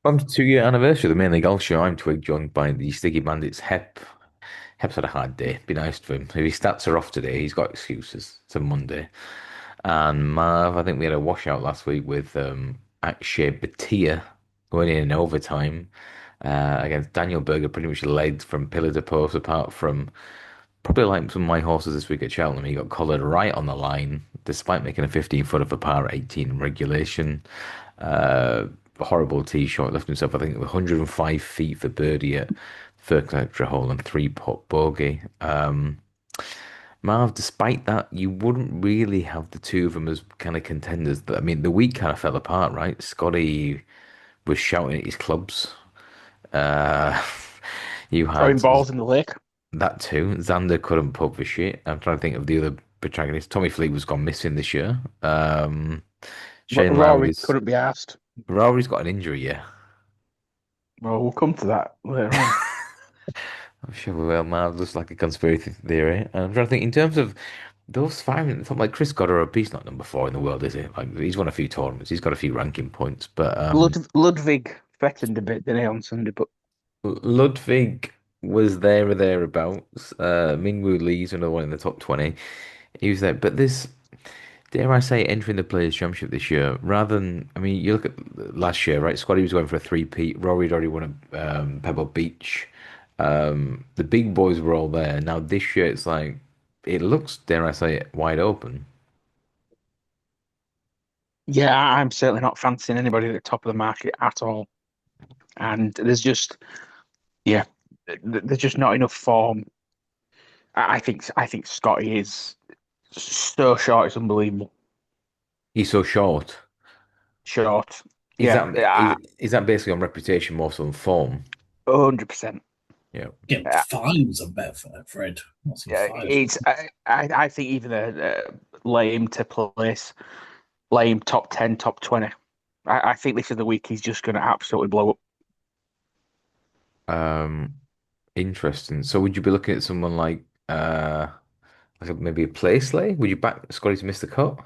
On the 2 year anniversary of the mainly golf show, I'm Twig, joined by the Sticky Bandits. Hep's had a hard day. Be nice to him. If his stats are off today, he's got excuses. It's a Monday. And Marv, I think we had a washout last week with Akshay Bhatia going in overtime against Daniel Berger. Pretty much led from pillar to post, apart from probably like some of my horses this week at Cheltenham. He got collared right on the line, despite making a 15 foot of a par at 18 in regulation. Uh, Horrible tee shot, left himself, I think, 105 feet for birdie at first extra hole and three putt bogey. Marv, despite that, you wouldn't really have the two of them as kind of contenders. I mean, the week kind of fell apart, right? Scotty was shouting at his clubs. Uh, you Throwing had balls in the lake. that too. Xander couldn't putt for shit. I'm trying to think of the other protagonists. Tommy Fleet was gone missing this year. Shane Rory Lowry's couldn't be asked. Rory's got an injury, yeah. Well, we'll come to that later on. I'm sure we will, man. Looks like a conspiracy theory. And I'm trying to think in terms of those five, something like Chris Goddard, he's not number four in the world, is he? Like he's won a few tournaments, he's got a few ranking points, but Ludwig threatened a bit, didn't he, on Sunday? But Ludwig was there or thereabouts. Mingwu Lee's another one in the top 20. He was there, but this, dare I say, entering the Players' Championship this year, rather than, I mean, you look at last year, right? Scotty was going for a three-peat. Rory had already won a Pebble Beach. The big boys were all there. Now this year, it's like it looks, dare I say, wide open. yeah, I'm certainly not fancying anybody at the top of the market at all. And yeah, there's just not enough form. I think Scotty is so short, it's unbelievable. He's so short. Short. Is Yeah, that is that basically on reputation more so than form? 100%. Yeah. Get fives, I bet, for Fred. What's in fives? I think even lame to place, lame top 10, top 20. I think this is the week he's just going to absolutely blow up. Um, Interesting. So would you be looking at someone like maybe a Paisley? Would you back Scotty to miss the cut?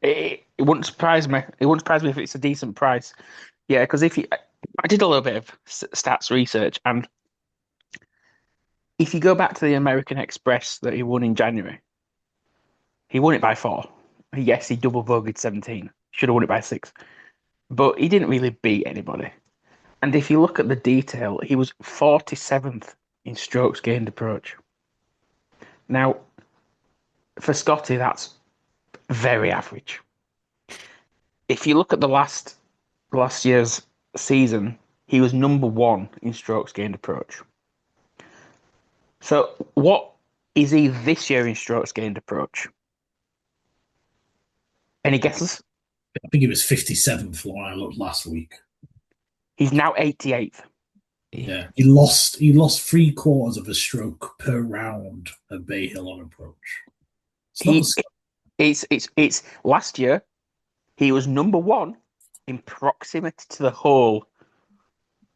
It wouldn't surprise me. It wouldn't surprise me if it's a decent price. Yeah, because I did a little bit of stats research, and if you go back to the American Express that he won in January, he won it by four. Yes, he double bogeyed 17. Should have won it by six, but he didn't really beat anybody. And if you look at the detail, he was 47th in strokes gained approach. Now, for Scotty, that's very average. If you look at the last year's season, he was number one in strokes gained approach. So, what is he this year in strokes gained approach? Any guesses? I think he was 57th when I looked last week. He's now 88th. Yeah, he lost three-quarters of a stroke per round at Bay Hill on approach. It's not He as it's last year he was number one in proximity to the hole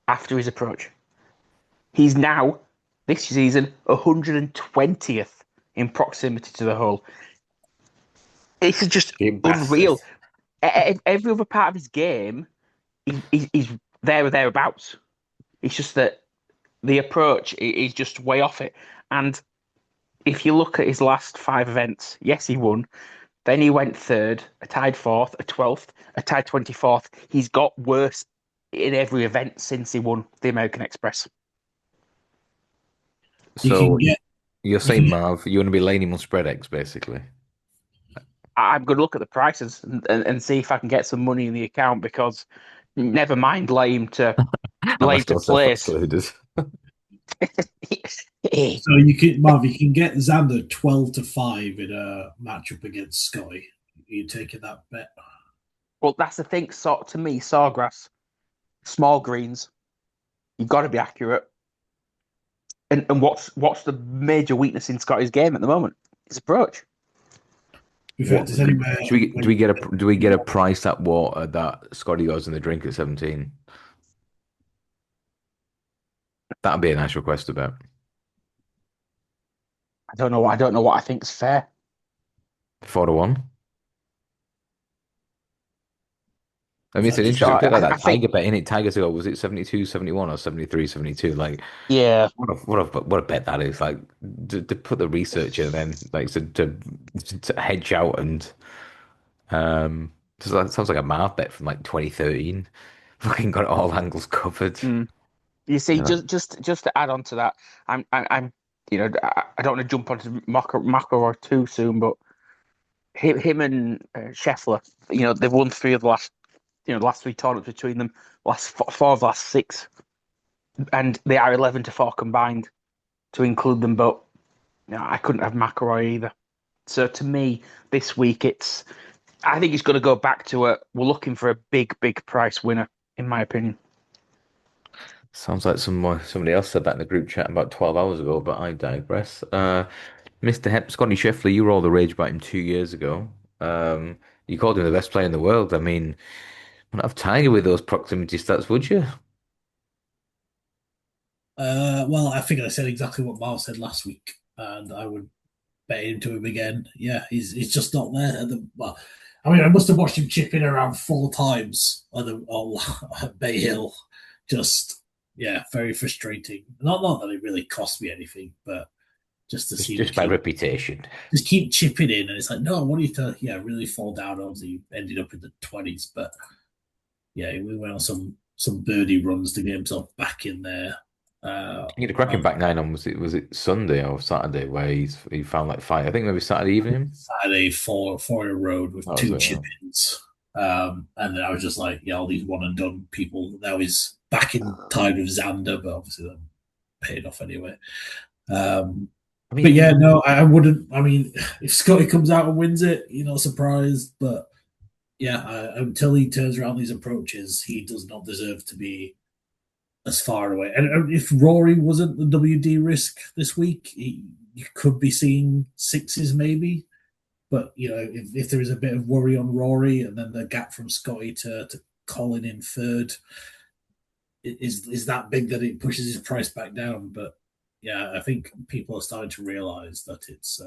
after his approach. He's now this season 120th in proximity to the hole. It's just You bastard. unreal. Every other part of his game, he's there or thereabouts. It's just that the approach is just way off it. And if you look at his last five events, yes, he won. Then he went third, a tied fourth, a 12th, a tied 24th. He's got worse in every event since he won the American Express. you can So get you're you saying, can get Marv, you want to be leaning him on spread X, basically. I'm going to look at the prices and see if I can get some money in the account because never mind Am I lame to still place. self-excluded? so you can Marv, you can get Xander 12-5 in a matchup against Scotty. Are you taking that bet? Well, that's the thing. So to me, Sawgrass, small greens, you've got to be accurate. And what's the major weakness in Scotty's game at the moment? His approach. In fact, What does anywhere should we where you do we get a price at what that Scotty goes in the drink at 17? That'd be a nice request about. I don't know. I don't know what I think's fair. 4 to 1. I mean, So it's I an just interesting So bit like I that think, Tiger bet in it. Tiger's ago, was it 72, 71 or 73, 72? Like, yeah, what a bet that is. Like, to put the research in and then, like, to hedge out and, that sounds like a Marv bet from like 2013. Fucking got all angles covered. mm. You see, Yeah. just to add on to that, I'm I don't want to jump onto McIlroy too soon, but him and Scheffler, they've won three of the last, the last three tournaments between them, last four of the last six, and they are 11-4 combined to include them. But I couldn't have McIlroy either. So to me, this week I think it's going to go back to we're looking for a big price winner, in my opinion. Sounds like somebody else said that in the group chat about 12 hours ago, but I digress. Mr. Scotty Scheffler, you were all the rage about him 2 years ago. You called him the best player in the world. I mean, wouldn't have Tiger with those proximity stats, would you? well, I think I said exactly what Miles said last week, and I would bet into him again. Yeah, he's just not there. Well, I mean, I must have watched him chip in around 4 times on at Bay Hill. Just yeah, very frustrating. Not that it really cost me anything, but just to Just, see him just by keep reputation. just keep chipping in, and it's like, no, I want you to really fall down. Obviously, ended up in the 20s, but yeah, we went on some birdie runs to get himself back in there. He had a cracking back nine on, was it Sunday or Saturday where he found like five. I think maybe Saturday evening. Saturday four in a row with That was two it, chip yeah. ins. And then I was just like, yeah, all these one and done people. Now he's back in tied with Xander, but obviously that paid off anyway. Um, I but mean, yeah, no, I wouldn't. I mean, if Scotty comes out and wins it, surprised. But yeah, until he turns around these approaches, he does not deserve to be as far away. And if Rory wasn't the WD risk this week, you could be seeing sixes maybe. But if there is a bit of worry on Rory, and then the gap from Scotty to Colin in third is that big that it pushes his price back down. But yeah, I think people are starting to realise that it's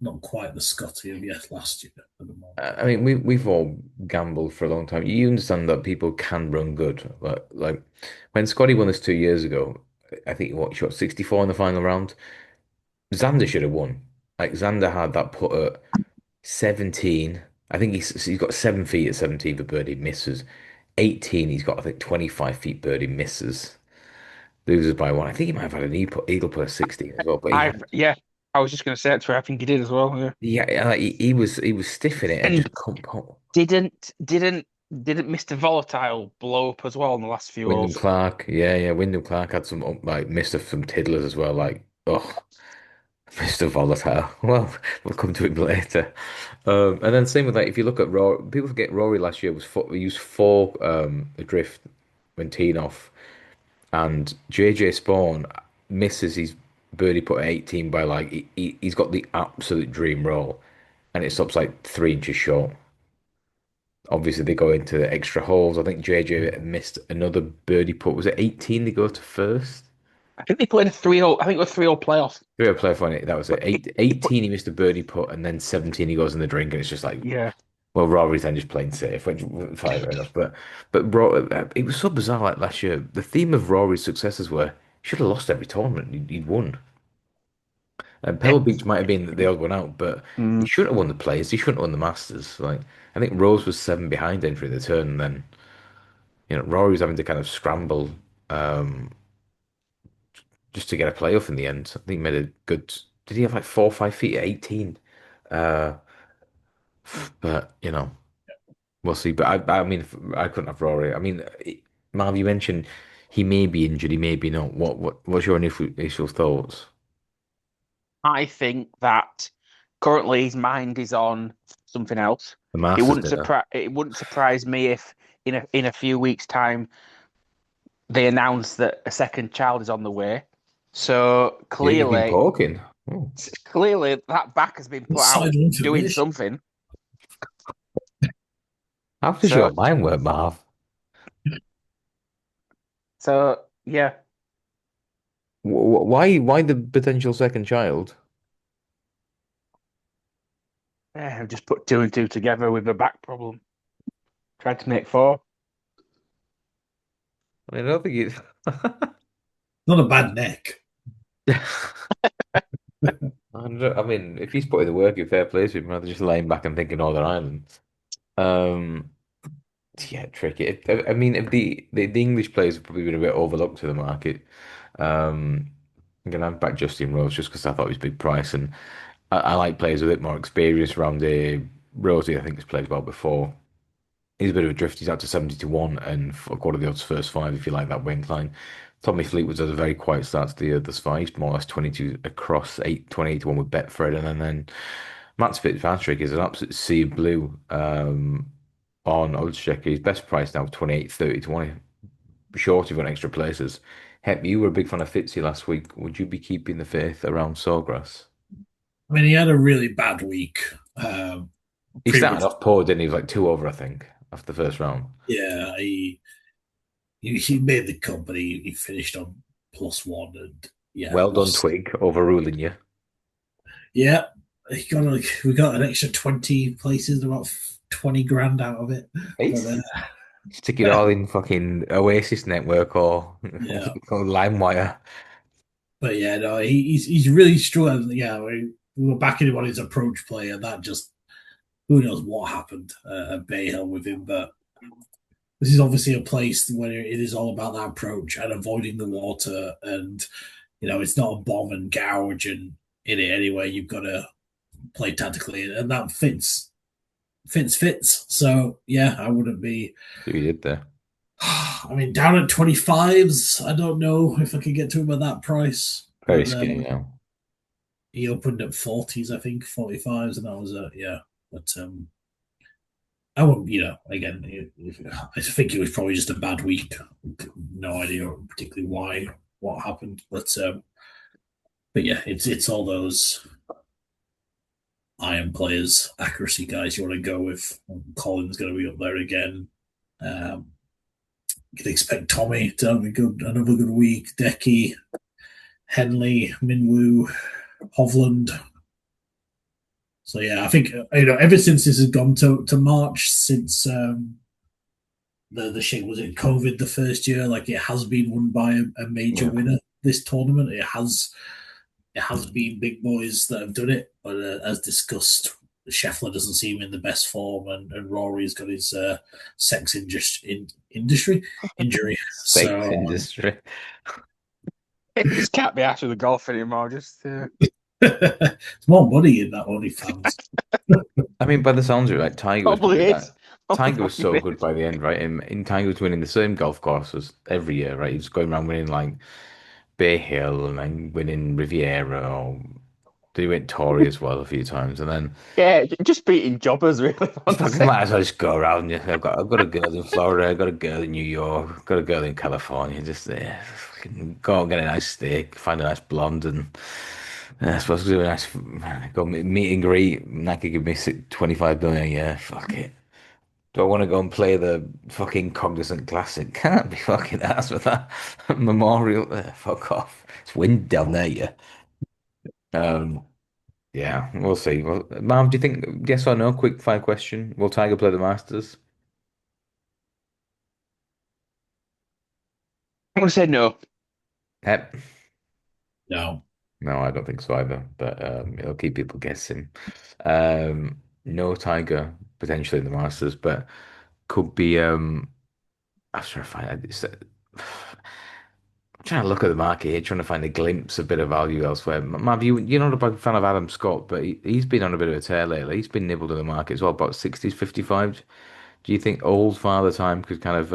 not quite the Scotty of yet last year at the moment. I mean, we've all gambled for a long time. You understand that people can run good. Like when Scotty won this 2 years ago, I think what he shot 64 in the final round. Xander should have won. Like Xander had that put at 17. I think he's got 7 feet at 17 for birdie misses. 18, he's got I think 25 feet birdie misses. Loses by one. I think he might have had an eagle put at 16 as well. But he had Yeah, I was just going to say that's where I think he did as well. Yeah, yeah, like he was stiff in it and and just couldn't put. didn't Mr. Volatile blow up as well in the last few Wyndham holes? Clark, yeah. Wyndham Clark had some like missed some tiddlers as well. Like, oh, Mr. Volatile. Well, we'll come to him later. And then same with like if you look at Rory, people forget Rory last year was we used four adrift when teeing off, and JJ Spawn misses his birdie put at 18 by like he's got the absolute dream roll, and it stops like 3 inches short. Obviously, they go into the extra holes. I think JJ missed another birdie putt. Was it 18 they go to first? I think they played a 3-0. I think it was 3-0 playoff. Three player for it. That was it. But Eight, he put 18 he missed a birdie putt, and then 17 he goes in the drink, and it's just like, yeah. well, Rory's then just playing safe, which fair enough. But it was so bizarre. Like last year, the theme of Rory's successes were he should have lost every tournament. He'd won. And Yeah. Pebble Beach might have been the odd one out, but he Mm. shouldn't have won the Players. He shouldn't have won the Masters. Like I think Rose was 7 behind entering the turn, and then Rory was having to kind of scramble um, just to get a playoff in the end. I think he made a good. Did he have like 4 or 5 feet at 18? Uh, but we'll see. But I mean, I couldn't have Rory. I mean, Marv, you mentioned he may be injured, he may be not. What's your initial thoughts? I think that currently his mind is on something else. The Masters dinner. It wouldn't surprise me if in a few weeks' time they announce that a second child is on the way. So Yeah, you've been poking. Oh. clearly that back has been put out Insider doing information. something. How does So your mind work, Marv? yeah, Why the potential second child? I've just put two and two together with a back problem. Tried to make four. I mean, I don't think it's. Not a bad neck. I mean, if he's putting the work in fair place, we'd rather just laying back and thinking Northern Ireland. Um, yeah, tricky. I mean, if the English players have probably been a bit overlooked to the market. Um, I'm gonna have back Justin Rose just because I thought he was a big price, and I like players with a bit more experience around the Rosie. I think has played well before. He's a bit of a drift. He's out to 70 to 1 and for a quarter of the odds first five if you like that wing line. Tommy Fleetwood's had a very quiet start to the year thus far. He's more or less 22 across, 28 to 1 with Betfred. And then Matt Fitzpatrick is an absolute sea of blue on Oddschecker. His best price now 28.30 to 1. Short if you want extra places. Hep, you were a big fan of Fitzy last week. Would you be keeping the faith around Sawgrass? I mean, he had a really bad week. He Pretty started much, off poor, didn't he? He was like two over, I think, after the first round. yeah. He made the cut, but he finished on +1, and yeah, Well done, lost. Twig, overruling you. Yeah, he got like we got an extra 20 places, about 20 grand out of it. But It's stick it all in fucking Oasis network or, yeah, or LimeWire. but yeah, no, he's really struggling. Yeah, we were backing him on his approach play, and that just who knows what happened at Bay Hill with him. But this is obviously a place where it is all about that approach and avoiding the water, and it's not a bomb and gouge and in it anyway. You've got to play tactically, and that fits. So yeah, I wouldn't be. See what you did there. I mean, down at 25s, I don't know if I could get to him at that price. Very But skinny now. he opened at 40s, I think, 45s, and that was yeah. But I wouldn't, again, I think it was probably just a bad week. No idea particularly why, what happened, but yeah, it's all those iron players, accuracy guys you want to go with. Colin's going to be up there again. Um, you can expect Tommy to have another good week. Decky, Henley, Minwoo, Hovland. So yeah, I think ever since this has gone to March, since the shit was in COVID the first year, like it has been won by a major Yeah. winner. This tournament, it has been big boys that have done it, but as discussed, Scheffler doesn't seem in the best form, and Rory's got his sex injury. Sex So industry. It just can't be after the golf anymore. Just it's more money in that OnlyFans. I mean, by the sounds of it, like Tiger was probably probably that. is. Tiger was so Probably good is. by the end, right? And Tiger was winning the same golf courses every year, right? He was going around winning like Bay Hill and then winning Riviera, or he went Torrey as well a few times, and then Yeah, just beating jobbers, really. fucking Honestly. might as well just go around. Yeah, I've got a girl in Florida, I've got a girl in New York, I've got a girl in California. Just there, fucking go and get a nice steak, find a nice blonde, and I suppose do a nice go meet and greet. And that could give me 25 million a year. Fuck it. Do I want to go and play the fucking Cognizant Classic? Can't be fucking asked for that memorial. Fuck off. It's wind down there, yeah. Um, yeah, we'll see. Well, Marv, do you think yes or no? Quick fire question. Will Tiger play the Masters? I'm gonna say no. Yep. No, No, I don't think so either. But it'll keep people guessing. No Tiger potentially in the Masters, but could be. I'm trying to find I'm trying to look at the market here, trying to find a glimpse, a bit of value elsewhere. Mav, you're not a big fan of Adam Scott, but he's been on a bit of a tear lately. He's been nibbled in the market as well, about 60s, 55. Do you think old father time could kind of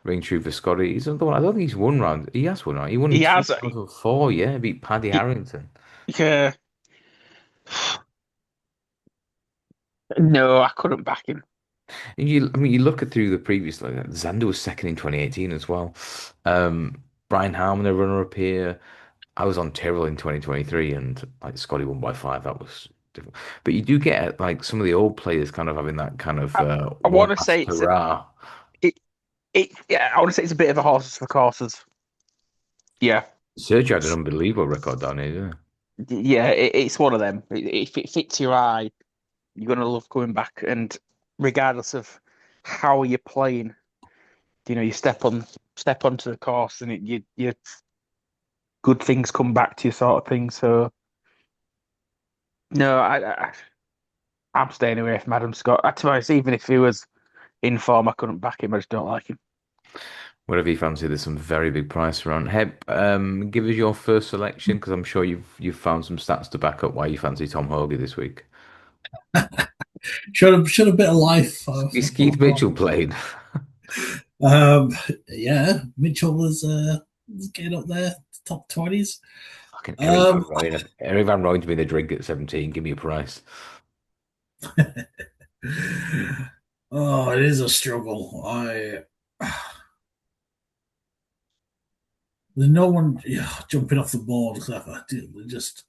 ring true for Scotty? He's another one. I don't think he's won round. He has won, right? He won in He has. 2004, yeah, beat Paddy Harrington. Yeah. No, I couldn't back him. I mean, you look at through the previous, like Xander was second in 2018 as well. Brian Harman, a runner-up here. I was on Tyrrell in 2023, and like Scotty won by five. That was different. But you do get like some of the old players kind of having that kind of I, I one want to say last hurrah. it, yeah, I want to say it's a bit of a horses for courses. Yeah, Sergio had an unbelievable record down here. yeah, it's one of them. If it fits your eye, you're gonna love coming back, and regardless of how are you playing? You step onto the course, and you good things come back to you, sort of thing. So no, I'm staying away from Adam Scott. To be honest, even if he was in form, I couldn't back him. I just don't like him. Whatever you fancy, there's some very big price around. Hep, give us your first selection because I'm sure you've found some stats to back up why you fancy Tom Hoge this week. Should a bit of life. Is Keith Mitchell playing? Um, yeah, Mitchell is getting up there, top 20s. Fucking Eric Van Um, Rooyen. Eric Van Rooyen to be the drink at 17. Give me a price. oh, it is a struggle. There's no one jumping off the board. They just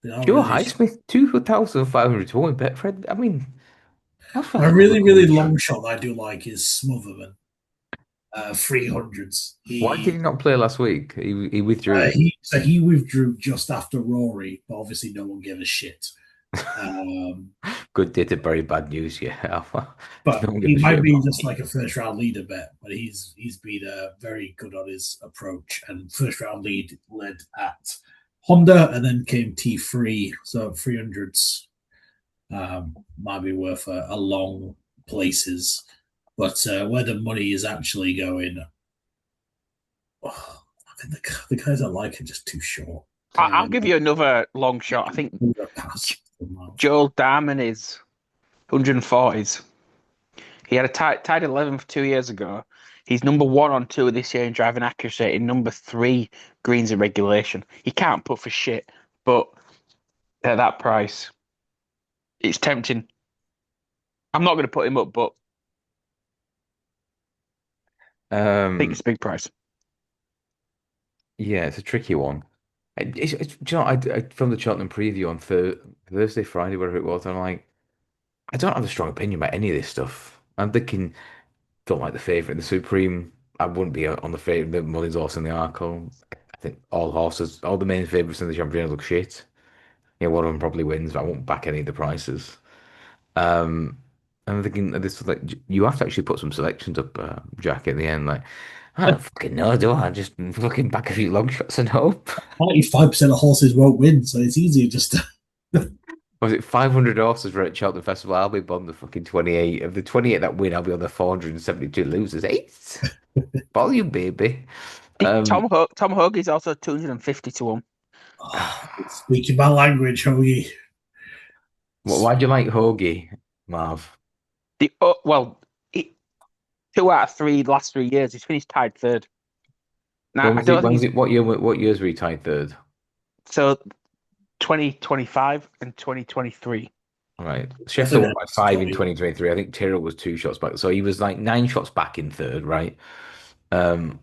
they are Joe really. Highsmith, 2,500 to 1 Betfred. I mean, that's A fucking really, really rubbish. long shot that I do like is Smotherman, 300s. Why did he not play last week? He withdrew. He withdrew just after Rory, but obviously no one gave a shit. Um, Good day to bury bad news, yeah. but No one give he a shit might be about just like a first round leader bet, but he's been very good on his approach and first round lead led at Honda and then came T3, so 300s might be worth a long places, but where the money is actually going, oh, I think the guys I like are just too short. I'll give you another long shot. I think Pass. Joel Darman is 140s. He had a tied 11th 2 years ago. He's number one on tour this year in driving accuracy, in number three greens in regulation. He can't put for shit, but at that price, it's tempting. I'm not going to put him up, but I think Um, it's a big price. yeah, it's a tricky one. Do you know, from the Cheltenham preview on Thursday, Friday, whatever it was, I'm like, I don't have a strong opinion about any of this stuff. I'm thinking, don't like the favourite, the Supreme. I wouldn't be on the favourite, the Mullins horse in the Arkle. I think all horses, all the main favourites in the Champions look shit. Yeah, one of them probably wins, but I won't back any of the prices. Um, I'm thinking this is like you have to actually put some selections up, Jack, at the end. Like, I don't fucking know, do I? Just fucking back a few long shots and hope. 95% of horses won't win, so it's easier just to. Was it 500 horses for at Cheltenham Festival? I'll be on the fucking 28. Of the 28 that win, I'll be on the 472 losers. Eight volume, baby. Um, Tom Hogue is also 250 to 1. Speaking my language, Hoagie. why do you like Hoagie, Marv? Well, he, 2 out of 3 last 3 years, he's finished tied third. Now, When I was it? don't When think was he's it? What year? What years were he tied third? so 2025 and 2023. Right. I think Sheffield won by that's five in Scotty. 2023. I think Tyrrell was 2 shots back. So he was like 9 shots back in third, right? Um,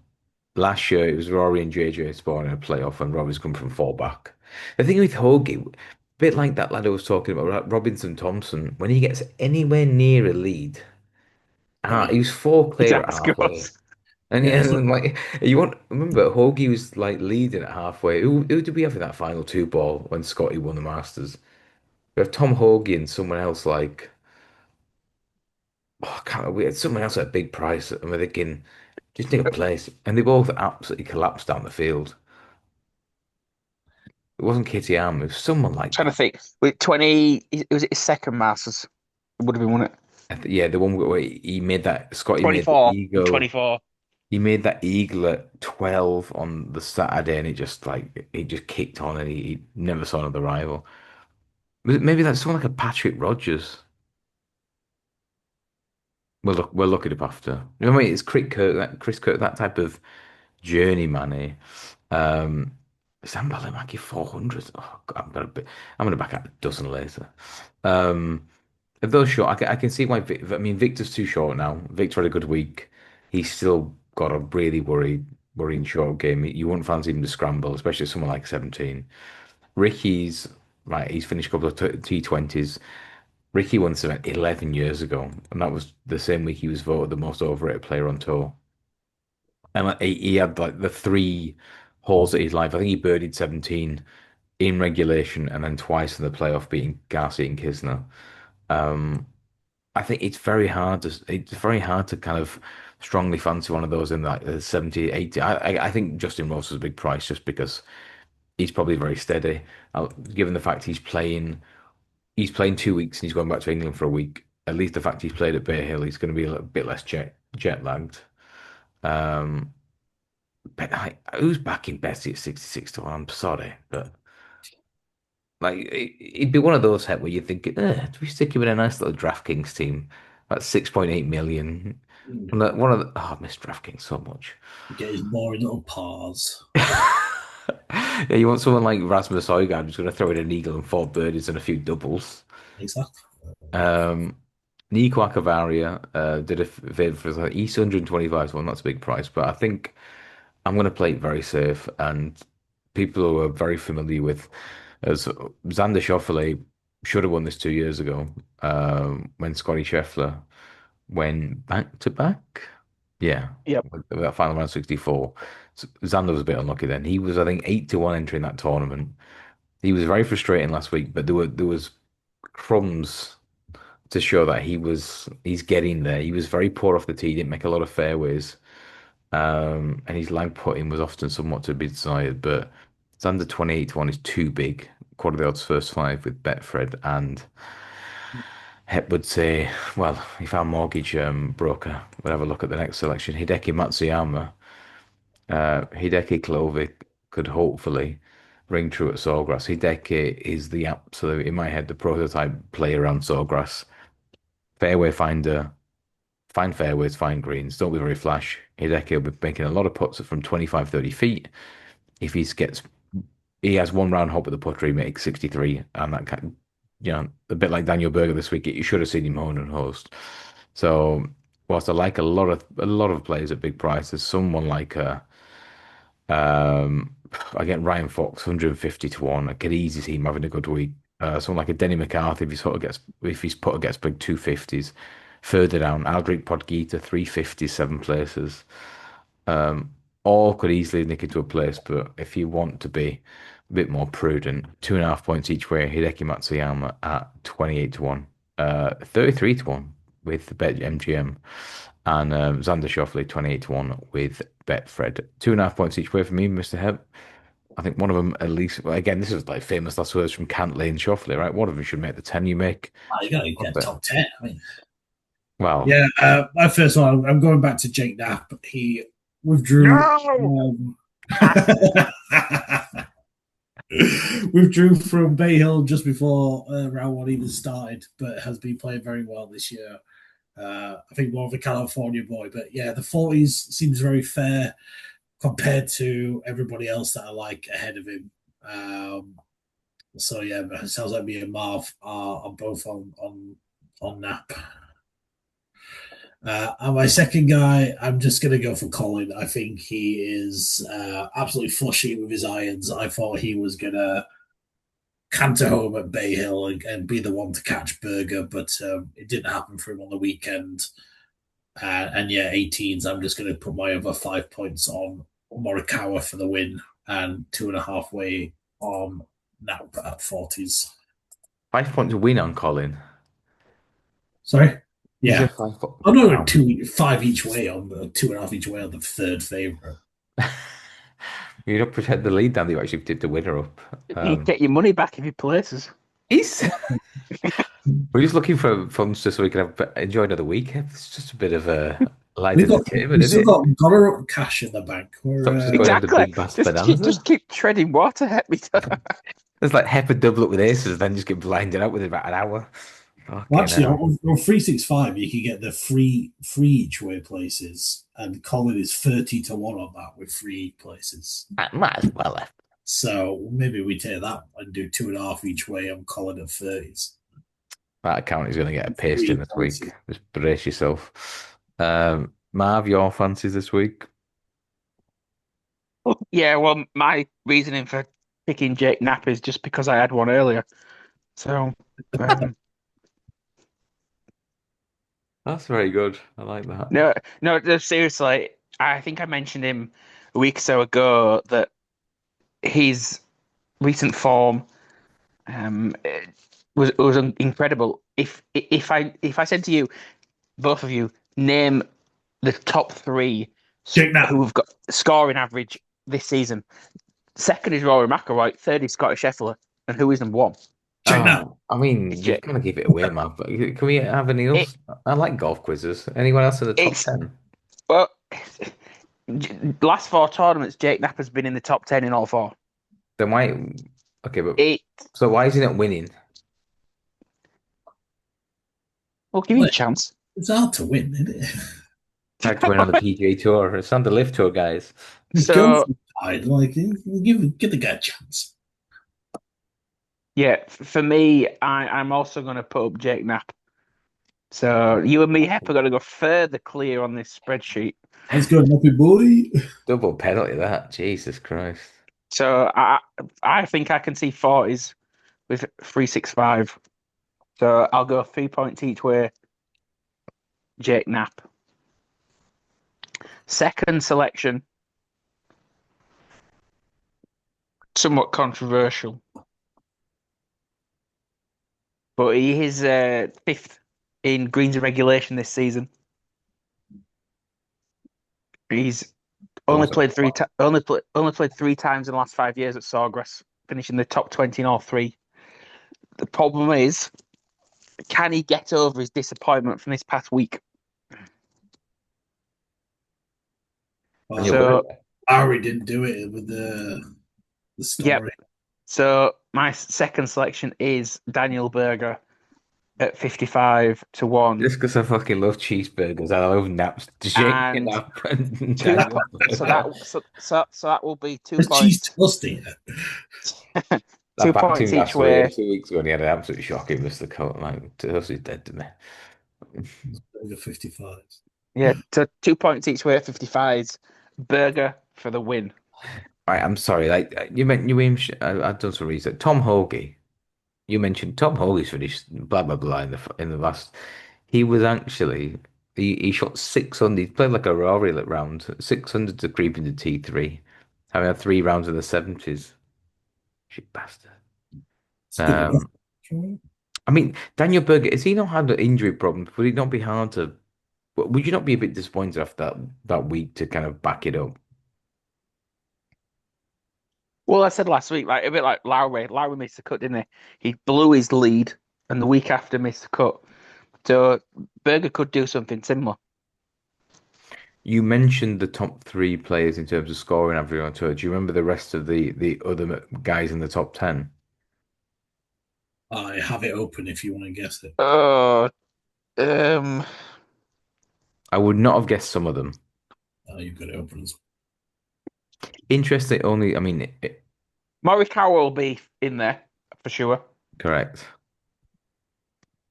Last year it was Rory and JJ Spawn in a playoff and Rory's come from 4 back. The thing with Hoagie, a bit like that lad I was talking about, Robinson Thompson, when he gets anywhere near a lead, he was 4 clear at Exact halfway. scores. And Yeah, yeah, it's and like you want remember Hoagie was like leading at halfway. Who did we have in that final 2 ball when Scotty won the Masters? We have Tom Hoagie and someone else like I can't we had someone else at a big price and we're thinking just take a place. And they both absolutely collapsed down the field. It wasn't Kitty Am, it was someone like Trying to that. think. With 20, was it his second Masters? It would have been, won it? Yeah, the one where he made that Scotty made the 24. eagle. 24. He made that eagle at 12 on the Saturday and it just kicked on and he never saw another rival. Maybe that's someone like a Patrick Rogers. We'll look it up after. You know what I mean? It's Chris Kirk, that type of journeyman. Sam Balimaki 400. Oh, God, I'm gonna back out a dozen later. Um, if those short, I can see why. I mean, Victor's too short now. Victor had a good week. He's still got a really worrying short game. You wouldn't fancy him to scramble, especially someone like 17. Ricky's right. He's finished a couple of T20s. Ricky won this event 11 years ago, and that was the same week he was voted the most overrated player on tour. And like, he had like the 3 holes of his life. I think he birdied 17 in regulation and then twice in the playoff, beating Garcia and Kisner. Um, I think it's very hard to kind of strongly fancy one of those in like the 70, 80. I think Justin Rose is a big price just because he's probably very steady. Given the fact he's playing 2 weeks and he's going back to England for a week. At least the fact he's played at Bay Hill, he's going to be a little bit less jet lagged. Um, but who's backing Bessie at 66 to 1? I'm sorry, but like it'd be one of those where you think, do we stick him in a nice little DraftKings team? That's 6.8 million. Mm. I miss DraftKings so much. Get his boring little paws. Yeah, you want someone like Rasmus Højgaard who's going to throw in an eagle and four birdies and a few doubles. Exactly. Um, Nico Acavaria did a favor for us. He's 125 to 1. That's a big price, but I think I'm going to play it very safe. And people who are very familiar with as Xander Schauffele should have won this 2 years ago when Scotty Scheffler went back to back. Yeah, Yep. with that final round 64. Xander was a bit unlucky then. He was, I think, 8 to 1 entering that tournament. He was very frustrating last week, but there was crumbs to show that he's getting there. He was very poor off the tee, didn't make a lot of fairways, and his lag putting was often somewhat to be desired. But it's under 28 to 1 is too big. Quarter the odds first five with Betfred, and Hep would say, well, if our mortgage broker would have a look at the next selection, Hideki Matsuyama, Hideki Klovic could hopefully ring true at Sawgrass. Hideki is the absolute, in my head, the prototype player around Sawgrass. Fairway finder, find fairways, find greens. Don't be very flash. Hideki will be making a lot of putts from 25, 30 feet. If he has one round hop with the putter, he makes 63, and that kind, a bit like Daniel Berger this week. You should have seen him hone and host. So, whilst I like a lot of players at big prices, someone like um, I get Ryan Fox 150 to 1. I could easily see him having a good week. Someone like a Denny McCarthy, if his putter gets big 250s. Further down, Aldrich Podgita 350, seven places. Um, all could easily nick into a place, but if you want to be a bit more prudent, 2.5 points each way, Hideki Matsuyama at 28 to 1, 33 to 1 with Bet MGM, and Xander Schauffele 28 to 1 with Betfred. 2.5 points each way for me, Mr. Hebb. I think one of them at least, well, again, this is like famous last words from Cantley and Schauffele, right? One of them should make the 10 you make. You got to get top 10. I mean, Well, yeah, my first one, I'm going back to Jake Knapp. He withdrew. No! Withdrew from Bay Hill just before round one even started, but has been playing very well this year. I think more of a California boy, but yeah, the 40s seems very fair compared to everybody else that I like ahead of him. So yeah, it sounds like me and Marv are both on Nap. And my second guy, I'm just going to go for Colin. I think he is absolutely flushing with his irons. I thought he was going to canter home at Bay Hill and be the one to catch Berger, but it didn't happen for him on the weekend. And yeah, 18s. I'm just going to put my other 5 points on Morikawa for the win and 2.5 way on Nap at 40s. 5 points to win on Colin. Sorry? You Yeah. said 5 points. I'm not Wow. going 5 each way on the 2.5 each way on the third favourite. You don't pretend the lead down that you actually did the winner up. You get your money back if he places. He's we're just looking for funds just so we can enjoy another week. It's just a bit of a light entertainment, We've isn't still it? got Goddard cash in the bank. Stop just going on the Exactly. big bass Just bonanza. keep treading water, Hep. It's like Hep and double up with aces, then just get blinded out within about an hour. Well, Fucking actually, hell. on 365, you can get the free each way places, and Colin is 30 to 1 on that with free places. I might as well have. So maybe we take that and do 2.5 each way on Colin at 30s. That account is going to get a paste Free in this places. week. Just brace yourself. Marv, your fancies this week? Yeah, well, my reasoning for picking Jake Knapp is just because I had one earlier. So, That's very good. I like that. no, seriously, I think I mentioned him a week or so ago that his recent form was incredible. if I said to you, both of you, name the top three Jake Knapp. who have got scoring average this season. Second is Rory McIlroy. Third is Scotty Scheffler. And who is number one? Jake Knapp. I It's mean, you've Jake. kind of give it away, man. But can we have any It, else? I like golf quizzes. Anyone else in the top it's 10? well, last four tournaments, Jake Knapp has been in the top 10 in all four. Then why? Okay, but It so why is he not winning? will give you a Well, chance. it's hard to win, isn't it? Like to win on the PGA Tour. It's on the Live Tour, guys. Just go So for the tide. Like, give the guy a chance. yeah, for me, I'm also going to put up Jake Knapp. So you and me, Hep, are going to go further clear on this spreadsheet. Let's go, happy boy. Double penalty that. Jesus Christ. So I think I can see 40s with 365. So I'll go 3 points each way. Jake Knapp. Second selection, somewhat controversial, but he is fifth in greens and regulation this season. He's only played only played 3 times in the last 5 years at Sawgrass, finishing the top 20 in all three. The problem is, can he get over his disappointment from this past week? And your So, bird. Ari didn't do it with the yep. story. So my second selection is Daniel Berger at 55 to 1. Just because I fucking love cheeseburgers, I love naps. Jake And Knapp and two Daniel so Berger. that will be two There's cheese points. toasty. I Two backed him points each last week, way. 2 weeks ago, and he had an absolute shocking missed the cut. Like, Toast is dead to me. Over 55. Yeah, so 2 points each way at 55s. Burger for the win. Right, I'm sorry. Like I've done some research. Tom Hoagie. You mentioned Tom Hoagie's finished blah blah blah in the last. He was actually he shot 600. He played like a Rory round, 600 to creep into T3. Having had 3 rounds in the 70s. Shit bastard. It's good enough. Um, I mean, Daniel Berger, has he not had injury problems? Would it not be hard to? Would you not be a bit disappointed after that week to kind of back it up? Well, I said last week, like a bit like Lowry. Lowry missed the cut, didn't he? He blew his lead, and the week after missed the cut. So Berger could do something similar. You mentioned the top 3 players in terms of scoring average on tour. Do you remember the rest of the other guys in the top 10? I have it open if you want to guess it. Oh, um, I would not have guessed some of them. You've got it open as Interesting, only, I mean, Morikawa will be in there for sure. correct.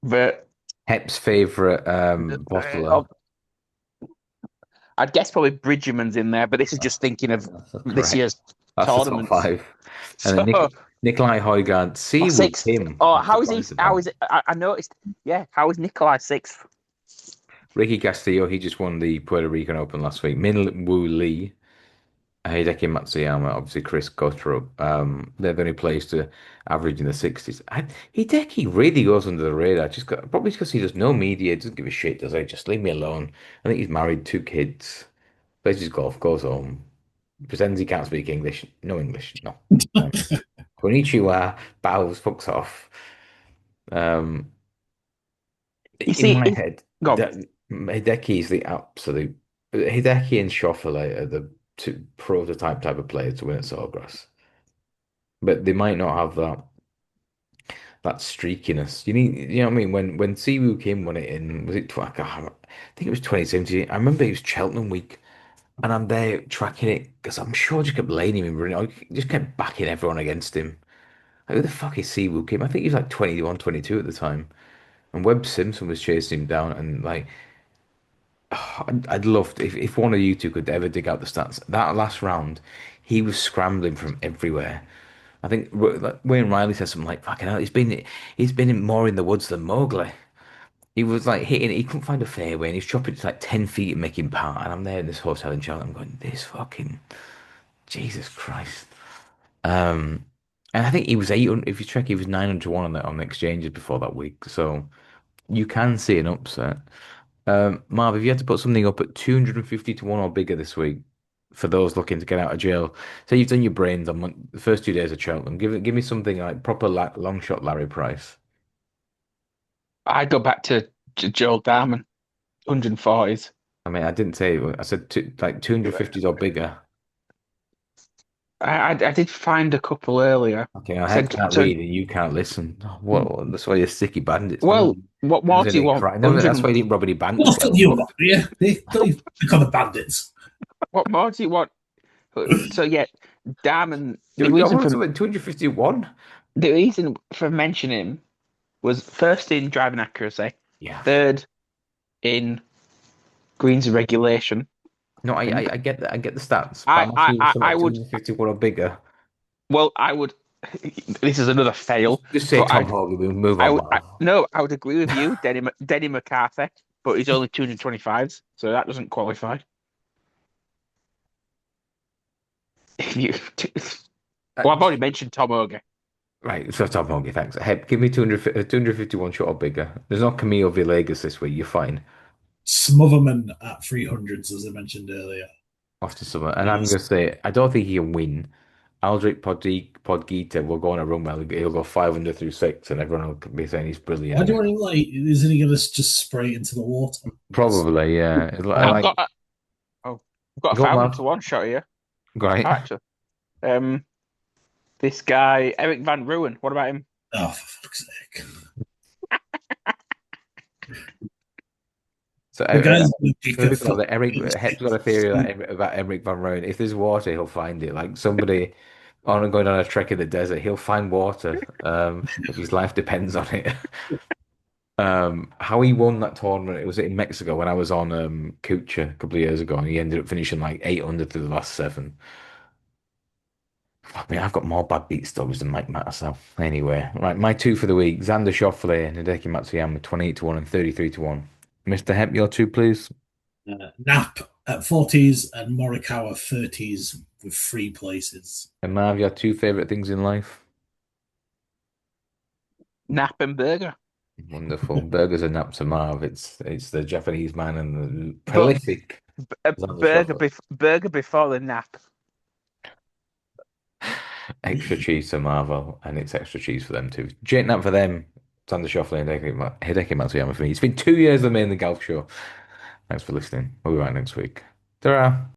But Hep's favorite uh, bottler. I'd guess probably Bridgman's in there. But this is just thinking of That's this correct. year's That's the top tournaments. 5. And then So Nikolai Højgaard. See with sixth. him, Oh, I'm how is he? surprised How about. is it? I noticed. Yeah, how is Nikolai sixth? Ricky Castillo, he just won the Puerto Rican Open last week. Min Woo Lee, Hideki Matsuyama, obviously Chris Gotterup. They're the only players to average in the 60s. Hideki really goes under the radar. Probably because he does no media, doesn't give a shit, does he? Just leave me alone. I think he's married, 2 kids, plays his golf, goes home, pretends he can't speak English. No English, no. Um, Konnichiwa, bows, fucks off. Um, You in see, my head, go on. that Hideki is the absolute. Hideki and Schauffele are the 2 prototype type of players to win at Sawgrass, but they might not have that streakiness. You know what I mean? When Siwoo Kim won it in, was it? I think it was 2017. I remember it was Cheltenham week, and I'm there tracking it because I'm sure I just kept laying him in running. I just kept backing everyone against him. Like, who the fuck is Siwoo Kim? I think he was like 21, 22 at the time. And Webb Simpson was chasing him down, and like I'd love if one of you two could ever dig out the stats. That last round, he was scrambling from everywhere. I think like, Wayne Riley said something like, "Fucking hell, he's been more in the woods than Mowgli." He was like hitting, he couldn't find a fairway, and he's chopping it to like 10 feet and making par. And I'm there in this hotel in Charlotte. I'm going, this fucking Jesus Christ. Um, and I think he was 800. If you check, he was 900 to 1 on the exchanges before that week. So You can see an upset. Marv, if you had to put something up at 250 to 1 or bigger this week for those looking to get out of jail, say you've done your brains on the first 2 days of Cheltenham, give me something like proper long shot Larry Price. I go back to Joel Darman, 140s. I mean, I didn't say, I said like 250s or bigger. I did find a couple earlier. Okay, our So head can't so read and you can't listen. That's why you're sticky bandits. well, what Never more said do you any want? crime. Never, 100. that's why you didn't rob any banks, What's by on the you way. about? Yeah, they don't even pick on the bandits. What more do you want? So yeah, Darman. Dude, I want something 251. The reason for mentioning him was first in driving accuracy, Yeah. third in greens and regulation. No, I think. I get that. I get the stats, but I'm asking you something I like would. 251 or bigger. Well, I would. This is another fail, Just say but Tom Hogan. We'll move I on, would. Marv. No, I would agree with you, Denny McCarthy, but he's only 225s, so that doesn't qualify. If you, Uh, well, I've already mentioned Tom Hogan. right, so Tom Hogan, thanks. Hey, give me 251 shot or bigger. There's no Camilo Villegas this week. You're fine. Smotherman at 300s, as I mentioned earlier. Off to summer. And I'm He's going to say, I don't think he can win. Aldrich Podgita will go on a run well. He'll go 500 through six, and everyone will be saying he's Why do brilliant. you want him like? Isn't he going to just spray into the water? Probably, yeah. I I've Um, got like, a, oh, I've got a go on, 1,000 Marv. to one shot here. Great. Actually, um, this guy Eric Van Ruin. What about him? oh, for fuck's sake! So, The guy's going to for kick the a people out fuck. there, Eric Hep's got a theory about Eric Van Rooyen. If there's water, he'll find it. Like somebody going on a trek in the desert, he'll find water. If his life depends on it. How he won that tournament, it was in Mexico when I was on Kucha a couple of years ago, and he ended up finishing like 800 through the last seven. I mean, I've got more bad beat stories than Mike Mattersell. Anyway, right, my two for the week: Xander Schauffele and Hideki Matsuyama, 28 to 1 and 33 to 1. Mr. Hep, your two, please. Nap at 40s and Morikawa 30s with free places. And Marv, your two favorite things in life? Nap and Burger. Wonderful. Burgers and naps to Marv. It's the Japanese man and the But prolific Xander burger, Schauffele. burger before the nap. Extra cheese to Marvel, and it's extra cheese for them too. Jake Nap for them. Xander Schauffele and Hideki Matsuyama for me. It's been 2 years of me in the golf show. Thanks for listening. We'll be back next week. Ta-ra.